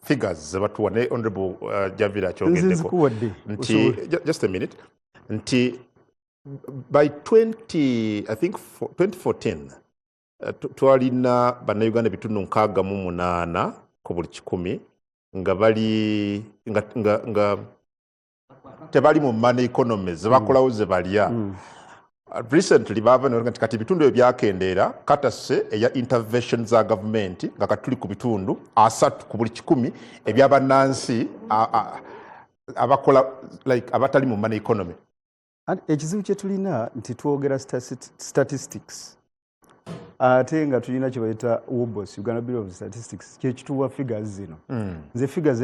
Speaker 2: figures zebatuwa ne honorable Javira akyogeddeko nti just a minute nti by 2014 twalina bannayuganda bitundu 68 ku buli 100 nga bali nga tebali mu money economy zebakolawo zebalya. Recently bava nti kati bitundu ebyo byakendeera katase eya intervention za government nga katuli ku bitundu 3 ku buli 100 ebyabannansi abakola like abatali mu money economy.
Speaker 5: Ekizibu kye tulina nti twogera statistics ate nga tulina kye bayita WBOS, Uganda Bureau of Statistics, kyekituwa figures zino. Nze figures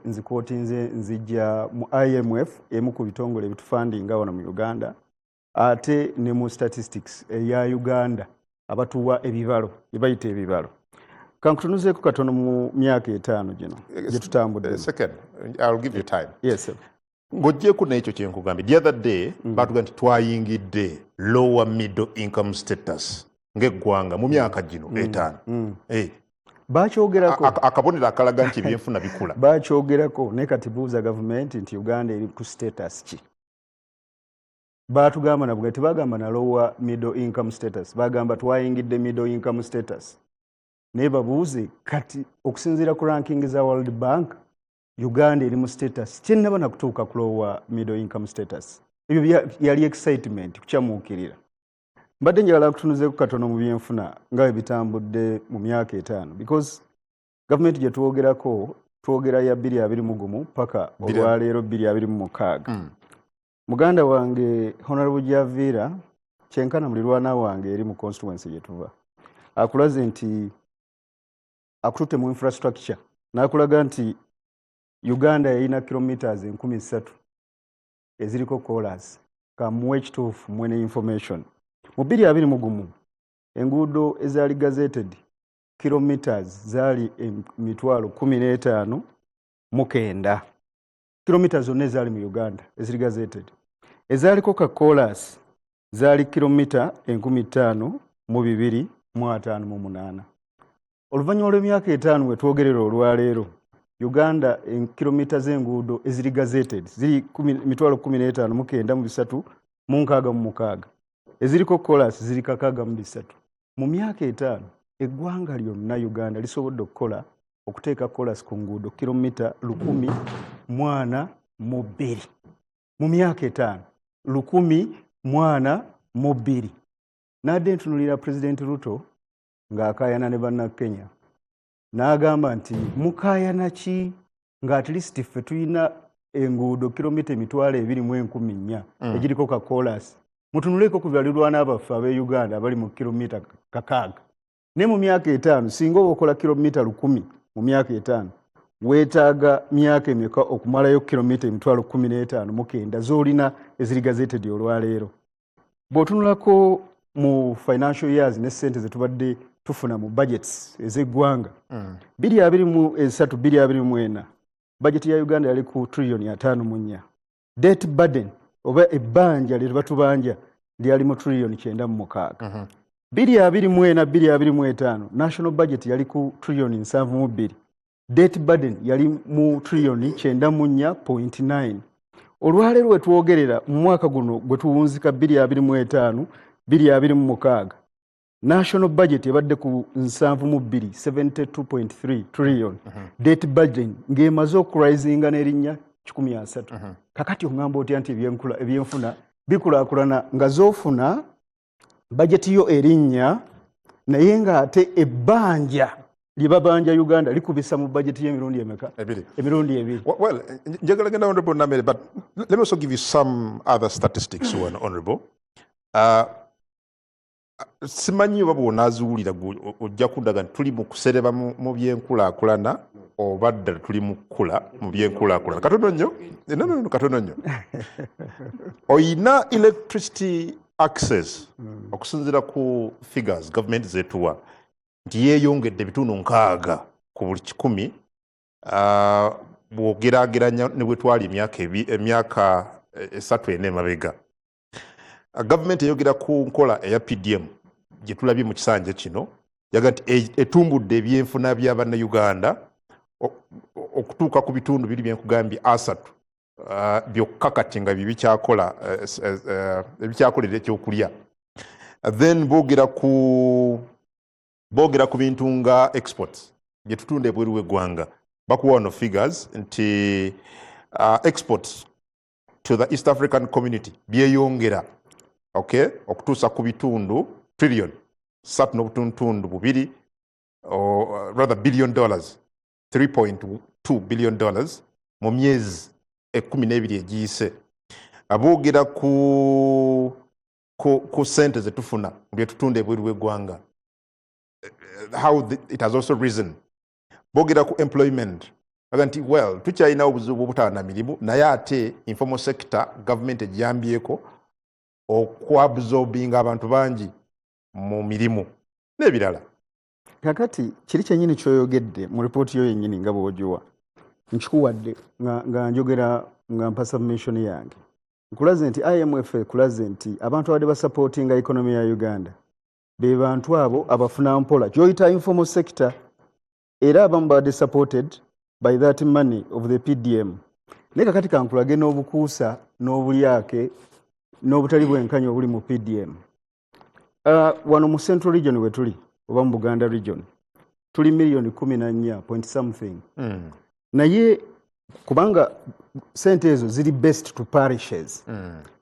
Speaker 5: nzikootinze nzijja mu IMF emu ku bitongole ebitufandinga wano mu Uganda ate ne mu statistics eya Uganda abatuwa ebibalo ebayita ebibalo. Kankutunuzeeko katono mu myaka 5 gino gye tutambudde.
Speaker 2: Second, I'll give you time.
Speaker 5: Yes sir.
Speaker 2: Ng'oggyeko n'ekyo kye nkugambye. The other day baatuga nti twayingidde lower middle income status ng'eggwanga mu myaka gino 5.
Speaker 5: Bakyogerako
Speaker 2: akabonero akalaga nti ebyenfuna bikula.
Speaker 5: Bakyogerako ne kati buuza gavumenti nti Uganda eri ku status ki. Baatugamba nabwe tebagamba na lower middle income status, bagamba twayingidde middle income status. Ne babuuze kati okusinziira ku ranking za World Bank Uganda eri mu status kyenaba na kutuuka ku lower middle income status. Ebyo yali excitement kukyamuukirira. Mbadde njagala kutunuzeeko katono mu byenfuna nga bwe bitambudde mu myaka 5 because gavumenti gye twogera ya 2021 paka olwaleero 2026. Muganda wange Honorable Javira kyenkana mulirwana wange eri mu constituency gye tuva akulaze nti akututte mu infrastructure n'akulaga nti Uganda yalina kilometers 13,000 eziriko kolas kamuwe ekituufu mwene information mu 2021 enguudo ezaali gazetted kilometers zaali 15,900 kilometers zonna ezaali mu Uganda eziri gazetted ezaaliko ka kolas zaali kilomita 5,258. Oluvannyuma lw'emyaka 5 we twogerera olwaleero Uganda kilomita z'enguudo eziri gazetted ziri 15,963 eziriko kolas ziri 63. Mu myaka 5 eggwanga lyonna Uganda lisobodde okukola okuteeka kolas ku nguudo kilomita 1,042 mu myaka 5 1,042. Nadde ntunulira President Ruto ng'akaayana ne bannakenya n'agamba nti mukaayana ki nga at least ffe tulina enguudo kilomita 2,400 egiriko ka kolas mutunuleko ku byalirwana abaffe ab'e Uganda abali mu kilomita 600. Ne mu myaka 5 singa okola kilomita 1,000 mu myaka 5 weetaaga myaka emeka okumalayo kilomita 15,900 z'olina eziri gazetted olwaleero. Bw'otunulako mu financial years ne ssente ze tubadde tufuna mu budgets ez'eggwanga 2023-2024 budget ya Uganda yali ku $5.4 debt burden oba ebbanja lye batubanja lyali mu $9.6 2024-2025 national budget yali ku $7.2 debt burden yali mu $9.9. Olwaleero we twogerera mu mwaka guno gwe tuwunzika 2025-2026 national budget ebadde ku 72.3 trillion debt burden ng'emaze okurisinga n'erinnya 13. Kakati ongamba otya nti ebyenfuna bikulaakulana nga zoofuna budget yo erinnya naye ng'ate ebbanja lye babanja Uganda likubisa mu budget y'emirundi emeka? Emirundi ebiri.
Speaker 2: Well, njagala genda Honorable Namere, but let me also give you some other statistics, Honorable. Simanyi oba bw'onaaziwulira ojja kuddaga nti tuli mu kusereba mu byenkulaakulana oba ddala tuli mu kkula mu byenkulaakulana. Katono nnyo? Katono nnyo. Oyina electricity access okusinziira ku figures government zetuwa nti yeeyongedde bitundu 6 ku buli 100 bw'ogeraageranya ne bwe twali emyaka 3-4 emabega. Government eyogera ku nkola eya PDM gye tulabye mu kisanja kino yaga nti etumbudde ebyenfuna by'Abannayuganda okutuuka ku bitundu biri byenkugambye 3 byokka kati nga bibikyakola ebikyakolera ekyokulya. Then boogera ku bintu nga exports gye tutunda ebweru w'eggwanga bakuwa wano figures nti exports to the East African community byeyongera okutuusa ku bitundu trillion 3.2 or rather $1 billion, $3.2 billion mu myezi 12 egiyise. Aboogera ku sente ze tufuna mu bye tutunda ebweru w'eggwanga, how it has also risen. Boogera ku employment aga nti well tukyalina obuzibu obutaba na mirimu naye ate informal sector government ejambyeko okuabsorbinga abantu bangi mu mirimu n'ebirala.
Speaker 5: Kakati kiri kyennyini kyoyogedde mu ripooti yo yennyini nga bw'ogiwa nkikuwadde nga njogera nga mpa submission yange nkulaze nti IMF ekulaze nti abantu abadde basupportinga economy ya Uganda be bantu abo abafuna mpola gyoyita informal sector era abamu badde supported by that money of the PDM. Naye kakati kankulage n'obukuusa n'obulyake n'obutali bwenkanya obuli mu PDM. Wano mu Central Region we tuli oba mu Buganda Region tuli million 14 point something. Naye kubanga sente ezo ziri best to parishes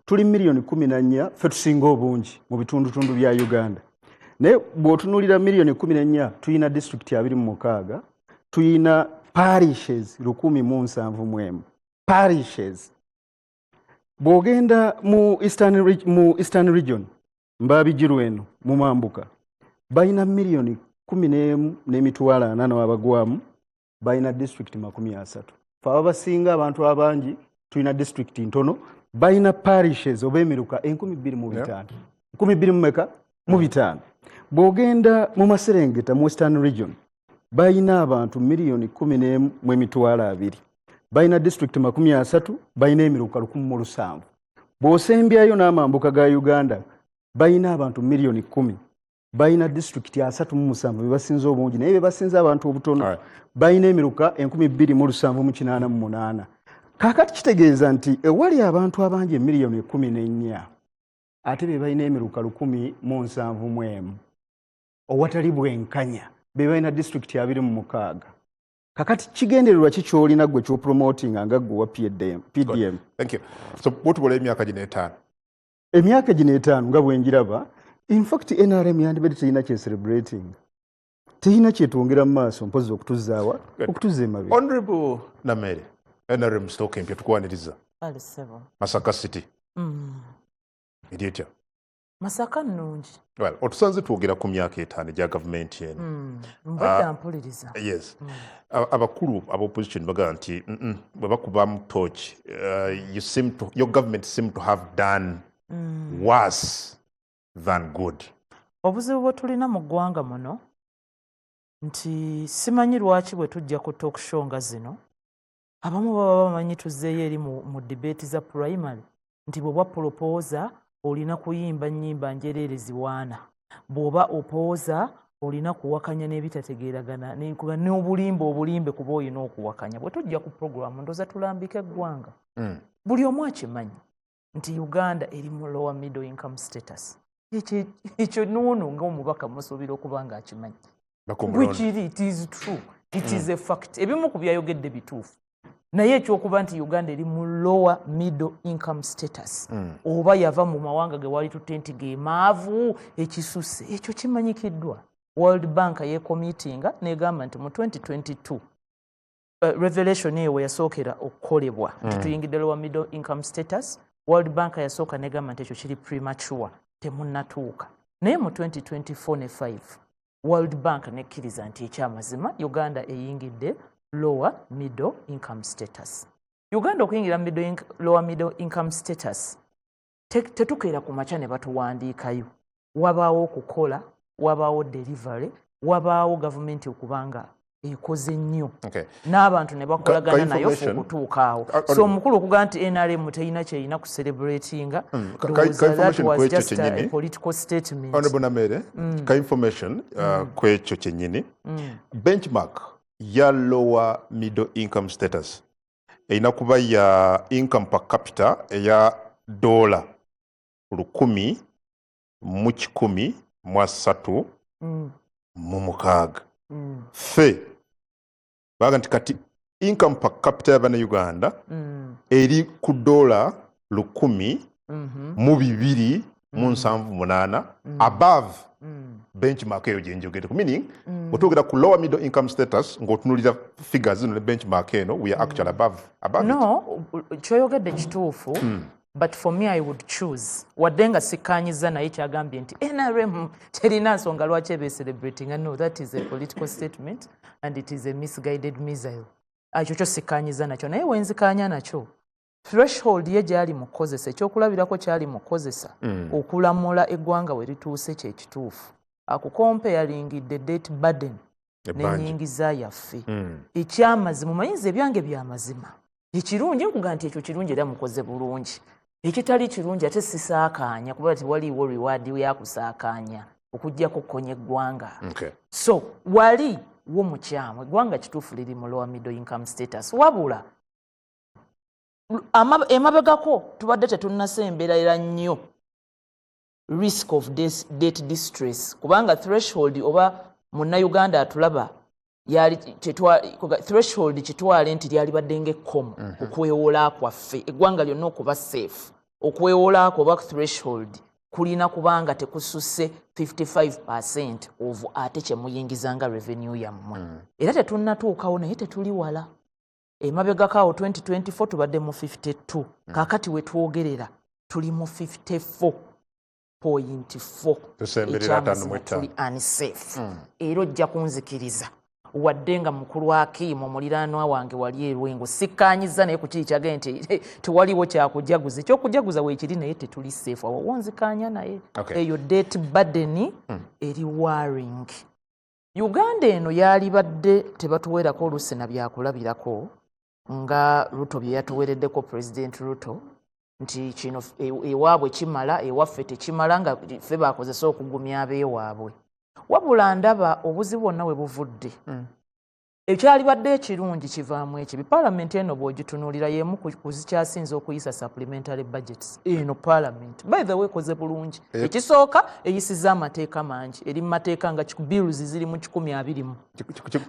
Speaker 5: tuli million 14 ffe tusinga obungi mu bitundutundu bya Uganda. Naye bw'otunuulira million 14 tulina district 26 tuyina parishes 1,700 parishes. Bw'ogenda mu Eastern Region Mbabijjiru eno mu Mambuka bayina million 10.40 wabagwamu, bayina district 30. Fe abasinga abantu abangi tuyina district ntono, bayina parishes oba emiruka 2,500. 2,500. Bw'ogenda mu Maserengeta mu Western Region bayina abantu million 10.20, bayina district 30, bayina emiruka 1,700. Bw'osembyayo n'amambuka ga Uganda bayina abantu million 10, bayina district 37 bebasinza obungi naye bebasinza abantu obutono, bayina emiruka 2,788. Kakati kitegeeza nti ewali abantu abangi million 14 ate be bayina emiruka 1,700 owatali bwenkanya be bayina district 26. Kakati kigendererwa ki kyolina gwe kyopromoting nga gwe wa PDM?
Speaker 2: Thank you. So bwotubula emyaka gino 5.
Speaker 5: Emyaka gino 5 nga bwenjiraba, in fact NRM yandibadde terina kye celebrating, terina kyetwongera mu maaso mpozi okutuzaawa okutuzza emabega.
Speaker 2: Honorable Namere, NRM stock empya tukwaniriza Masaka City. Idiotya
Speaker 6: Masaka nnungi.
Speaker 2: Well, otusanze twogera ku myaka 5 gya government yenu.
Speaker 6: Mbadde mpuliriza.
Speaker 2: Yes. Abakulu aba opposition baga nti bwe bakubamu torch, your government seem to have done worse than good.
Speaker 6: Obuzibu bwe tulina mu ggwanga muno nti simanyi lwaki bwe tujja ku talk show nga zino abamu baba bamanyi tuzzeeyo eri mu debate za primary nti bw'oba proposa olina kuyimba nnyimba njereerezi waana, bw'oba opooza olina kuwakanya n'ebitategeeragana n'obulimbe kuba olina okuwakanya. Bwe tujja ku programu ndooza tulambika eggwanga buli omu akimanyi nti Uganda eri mu lower middle income status. Ekyo noono ng'omubaka musuubira okuba nga akimanyi. Bwekiri, it is true, it is a fact. Ebimu ku byayogedde bituufu. Naye ekyokuba nti Uganda eri mu lower middle income status oba yava mu mawanga ge wali tutte nti ge maavu ekisusse, ekyo kimanyikiddwa. World Bank yeekomitinga n'egamba nti mu 2022 revelation eyo we yasookera okukolebwa nti tuyingidde lower middle income status, World Bank yasooka n'egamba nti ekyo kiri premature, temunnatuuka. Naye mu 2024 ne 5 World Bank nekkiriza nti ekyamazima Uganda eyingidde lower middle income status. Uganda okuyingira lower middle income status tetukeera ku makya ne batuwandiikayo. Wabaawo okukola, wabaawo delivery, wabaawo gavumenti okubanga ekoze nnyo n'abantu ne bakolagana nayo okutuuka awo. So omukulu okugamba nti NRM terina kyeyina ku celebratinga, that was just a political statement.
Speaker 2: Honorable Namere, ka information kwekyo kyennyini benchmark ya lower middle income status erina kuba ya income per capita eya $1,136 fe baga nti kati income per capita y'Abannayuganda eri ku $1,278 above benchmark eyo gyenjogereko, meaning otwogera ku lower middle income status ng'otunuulira figures zino ne benchmark eno we are actually above
Speaker 6: no it. Kyoyogedde kituufu, but for me I would choose wadde nga sikkaanyiza naye kyagambye nti NRM terina nsonga lwaki ebe celebrating. No, that is a political statement and it is a misguided missile. Ekyo kyo sikkaanyiza nakyo, naye wenzikaanya nakyo threshold ye gyali mu kukozesa, ekyokulabirako kyali mu kukozesa okulamula eggwanga we lituuse kyekituufu. Akukompeyaringidde debt burden n'ennyingiza yaffe. Ekyamazima omanyiza ebyange byamazima. Ekirungi nkuga nti ekyo kirungi era mukoze bulungi. Ekitali kirungi ate sisaakaanya kuba tewaliiwo reward yakusaakaanya okuggyako kkonya eggwanga. So wali wo mukyamu eggwanga kituufu liri mu lower middle income status, wabula emabegako tubadde tetunnasemberera nnyo risk of debt distress kubanga threshold oba munnayuganda atulaba yali threshold kitwale nti lyalibadde ng'ekkomo okwewola kwaffe eggwanga lyonna okuba safe, okwewola oba threshold kulina kubanga tekususse 55% of ate kye muyingizanga revenue yammwe. Era tetunnatuukawo naye tetuli wala. Emabegakaawo 2024 tubadde mu 52. Kaakati we twogerera tuli mu 54.4. Ekyamuzibu tuli unsafe. Era ojja kunzikiriza. Wadde nga mukulu Hakimu omuliraanwa wange wali erwengo sikkaanyiza naye ku kiri kyage nti tewaliwo kyakujaguza. Ekyokujaguza weekiri naye tetuli safe. Awo wonzikaanya naye. Eyo debt burden eri worrying. Uganda eno yali badde tebatuweerako oluusi na byakulabirako nga Ruto bye yatuweereddeko President Ruto nti kino ewaabwe kimala ewaffe tekimala nga ffe baakozesa okugumya abeewaabwe. Wabula ndaba obuzibu bwonna we buvudde. Ekyali badde ekirungi kivaamu ekibi. Parliament eno bw'ogitunuulira y'emu ku zikyasinze okuyisa supplementary budgets eno Parliament. By the way koze bulungi. Ekisooka eyisizza amateeka mangi. Eri mu mateeka nga bills ziri mu 120.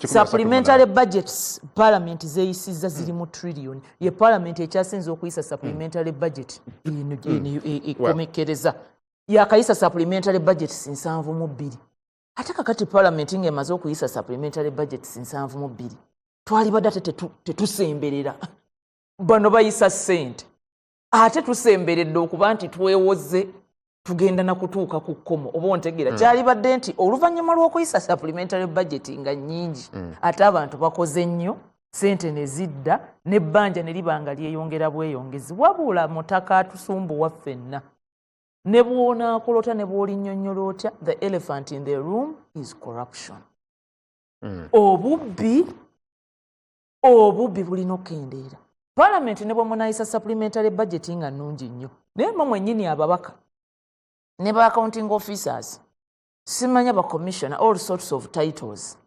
Speaker 6: Supplementary budgets Parliament zeeyisizza ziri mu trillion. Ye Parliament ekyasinze okuyisa supplementary budget ekomekkereza. Yakayisa supplementary budgets 72. Ate kakati Parliament ng'emaze okuyisa supplementary budgets 72. Twali badde ate tetusemberera. Bano bayisa ssente. Ate tusemberedde okuba nti twewoze tugenda na kutuuka ku kkomo. Oba ontegeera kyali badde nti oluvannyuma lw'okuyisa supplementary budget nga nnyingi ate abantu bakoze nnyo ssente ne zidda n'ebbanja ne libanga lyeyongera bweyongezi. Wabula mutaka atusumbuwa ffenna. Ne bw'onaakolota ne bw'olinnyonnyola otya, the elephant in the room is corruption. Obubbi bulina okkendeera. Parliament ne bwe munaayisa supplementary budget nga nnungi nnyo. Naye mmwe mwennyini ababaka ne ba accounting officers, simanya ba commissioner, all sorts of titles.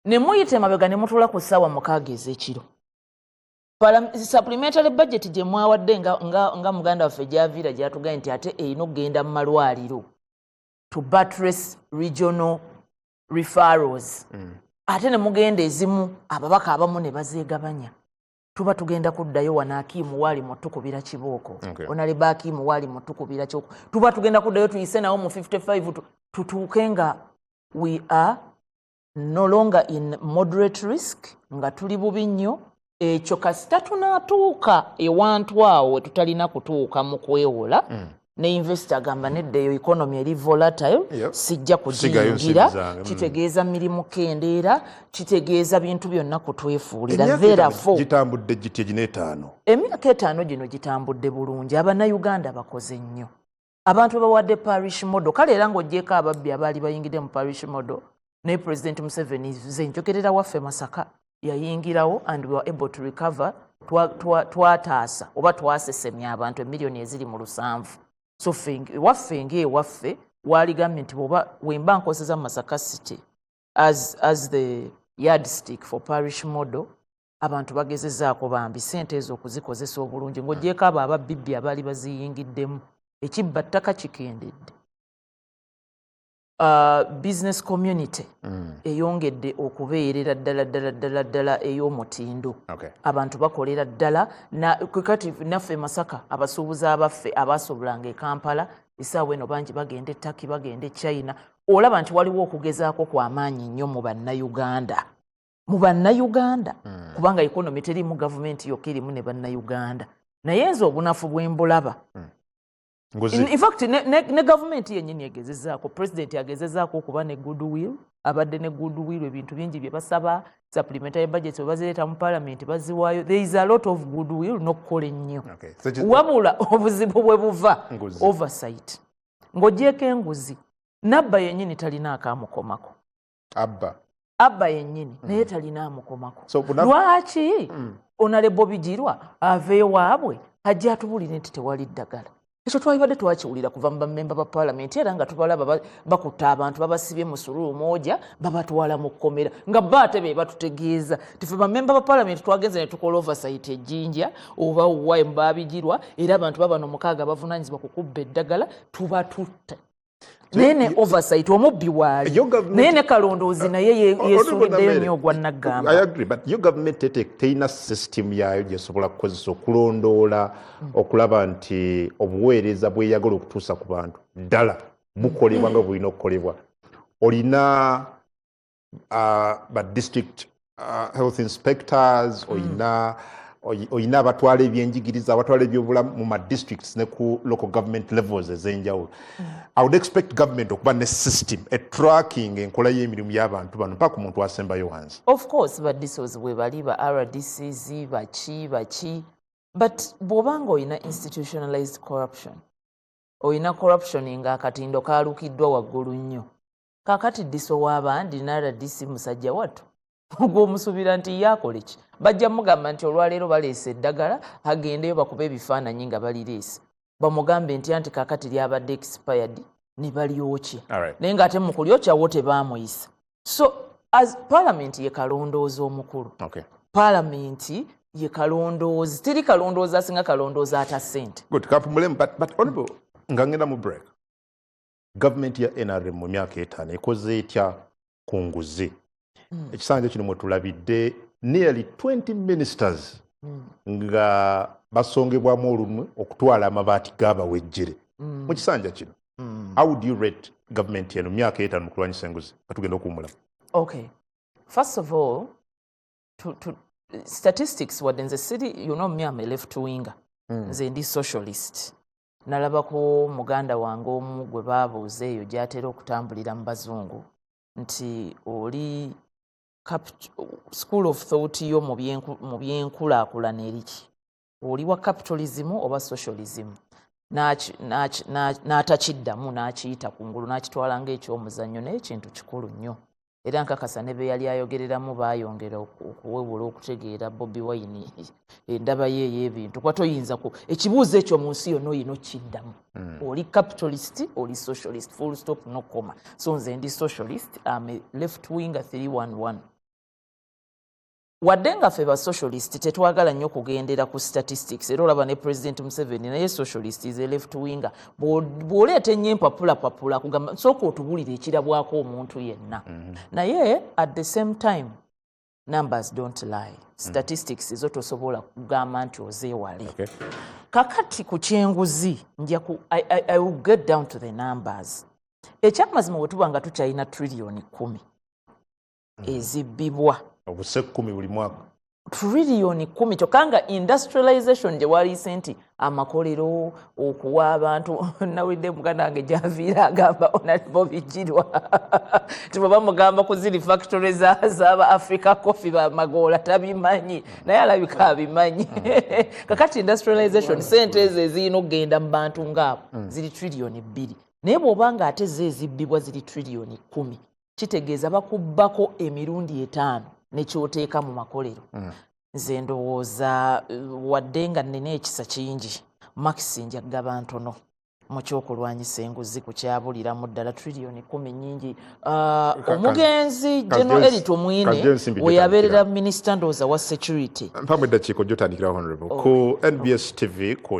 Speaker 6: Ne muyite emabega ne mutuula ku ssaawa 6 ez'ekiro. Supplementary budget gye mwawadde nga muganda waffe gy'aviira gy'atugambye nti ate erina okugenda mu malwaliro to buttress regional referrals. Ate ne mugenda ezimu ababaka abamu ne bazeegabanya. Tuba tugenda kuddayo wana Hakimu waali mutukubira kibooko. Honorable Hakimu waali mutukubira kyoko. Tuba tugenda kuddayo tuyise nawo mu 55 tutuuke nga we are no longer in moderate risk nga tuli bubi nnyo. Ekyo kasita tunaatuuka ewantu awo tutalina kutuuka mu kwewola ne investor agamba nedda eyo economy eri volatile sijja kugiyingira. Kitegeeza mirimu kendeera, kitegeeza bintu byonna kutwefuulira. Therefore
Speaker 2: gitambudde gitye gino 5.
Speaker 6: Emyaka 5 gino gitambudde bulungi. Abannayuganda bakoze nnyo. Abantu bawadde parish model. Kale era ng'oggyeko ababbi abaali bayingidde mu parish model ne President Museveni nze njogerera waffe Masaka yayingirawo and we were able to recover. Twataasa oba twasesemya abantu emiliyoni eziri mu 7. So waffe ng'ewaffe waligambye nti wemba nkoseza Masaka City as the yardstick for parish model, abantu bagezezzaako bambi ssente ezo okuzikozesa obulungi ng'oggyeko abo ababibbi abaali baziyingiddemu. Ekibba ttaka kikendedde. Business community eyongedde okubeerera ddala ey'omutindo. Abantu bakolera ddala kati naffe Masaka abasuubuzi abaffe abaasobolanga e Kampala essaawa eno bangi bagenda e Turkey bagenda e China. Olaba nti waliwo okugezaako kw'amaanyi nnyo mu bannayuganda. Kubanga economy terimu gavumenti yokka erimu ne bannayuganda. Naye nze obunafu bwe mbulaba. In fact ne government yennyini egezezzaako. President agezezzaako okuba ne goodwill. Abadde ne goodwill ebintu bingi bye basaba. Supplementary budgets bwe bazireeta mu Parliament baziwaayo. There is a lot of goodwill n'okukola ennyo. Wabula obuzibu bwe buva oversight. Ng'oggyeko enguzi. Nabba yennyini talina akaamukomako. Abba yennyini naye talina amukomako. Lwaki Honorable Bijirwa aveeyo waabwe ajja atubulire nti tewali ddagala? Ekyo twalibadde twakiwulira kuva mu bammemba ba Parliament era nga tubalaba bakutta abantu babasibye mu suluulu moja babatwala mu kkomera nga baate be batutegeeza tife bammemba ba Parliament twagenze ne tukola oversight ejjinja oba uwaye mu Babijirwa era abantu babano 6 bavunaanyizibwa kukubba eddagala tuba tutta. naye ne oversight omubbi waali naye ne kalondoozi naye yeesuuliddeyo nnyo ogwa naggamba.
Speaker 2: I agree, but your government teyina system yayo gyesobola kukozesa okulondoola okulaba nti obuweereza bweyagala okutuusa ku bantu ddala bukolebwa nga bulina okukolebwa. Olina ba district health inspectors, oyina abatwala ebyenjigiriza, abatwala ebyobulamu mu ma districts ne ku local government levels ez'enjawulo. I would expect government okuba ne system tracking enkola y'emirimu y'abantu bano mpaka omuntu asembayo wansi.
Speaker 6: Of course badisozi bwe bali ba RDCs baki but bw'obanga oyina institutionalized corruption, oyina corruption ng'akatindo kaalukiddwa waggulu nnyo, kaakati diso w'abandi RDC musajja wattu gw'omusuubira nti yaakole ki? Bajja mugamba nti olwaleero baleese eddagala agendeyo bakuba ebifaananyi nga balireese, bamugambe nti anti kaakati lyabadde expired ne balyokye, naye ng'ate mu kulyokya wo tebaamuyisa. So as parliament ye kalondoozi omukulu, parliament ye kalondoozi, teri kalondoozi asinga kalondoozi ata ssente.
Speaker 2: Good, kapumulemu, but honorable, nga ngenda mu break, government ya NRM mu myaka 5 ekoze etya ku nguzi? Ekisanja kino mwe tulabidde nearly 20 ministers nga basongebwamu olumwe okutwala amabaati g'abawejjere mu kisanja kino. How would you rate government eno myaka 5 mu kulwanyisa enguzi nga tugenda okuwummulamu?
Speaker 6: Okay, first of all, to statistics wadde nze siri, you know me, I'm a left winger, nze ndi socialist. Nalabako muganda wange omu gwe baabuuza eyo gy'atera okutambulira mu bazungu nti oli school of thought yo mu byenkulaakulana eriki, oli wa capitalism oba socialism? N'atakiddamu, n'akiyita kungulu, n'akitwala ng'ekyomuzannyo, naye kintu kikulu nnyo. Era nkakasa ne be yali ayogereramu baayongera okuwebula okutegeera Bobi Wine endaba ye ey'ebintu kuba toyinza ekibuuzo ekyo mu nsi yonna oyina okiddamu. Oli capitalist, oli socialist, full stop, no comma. So nze ndi socialist, I'm a left winger 311. Wadde nga ffe ba socialist tetwagala nnyo kugendera ku statistics, era olaba ne President Museveni naye socialist is a left winger. Bw'oleeta ennyo empapulapapula kugamba sooka otubulire ekirabwako omuntu yenna. Naye at the same time numbers don't lie. Statistics zo tosobola kugamba nti ozeewale. Kakati ku kyenguzi I will get down to the numbers. Ekyamazima bwe tuba nga tukyalina trillion 10 ezibbibwa
Speaker 2: obuse 10 buli mwaka,
Speaker 6: trillion 10 kyokka industrialization gye waliise nti amakolero okuwa abantu nawulidde muganda wange gyaviira agamba onalibo bijjirwa tiba bamugamba ku ziri factory z'aba Africa Coffee bamagoola tabimanyi naye alabika abimanyi kakati industrialization sente ezo ezirina okugenda mu bantu ngaabo ziri trillion 2 naye bw'obanga ate zo ezibbibwa ziri trillion 10 kitegeeza bakubbako emirundi 5 nekyoteeka mu makolero. Nze ndowooza wadde nga nnina ekisa kingi makisi njagaba ntono mu kyokulwanyisa enguzi ku kyabuliramu ddala trillion 10 nnyingi. Omugenzi General Erit Omwine we yabeerera minisita ndowooza wa security.
Speaker 2: Mpamwe eddakiiko gy'otandikira honorable ku NBS TV ku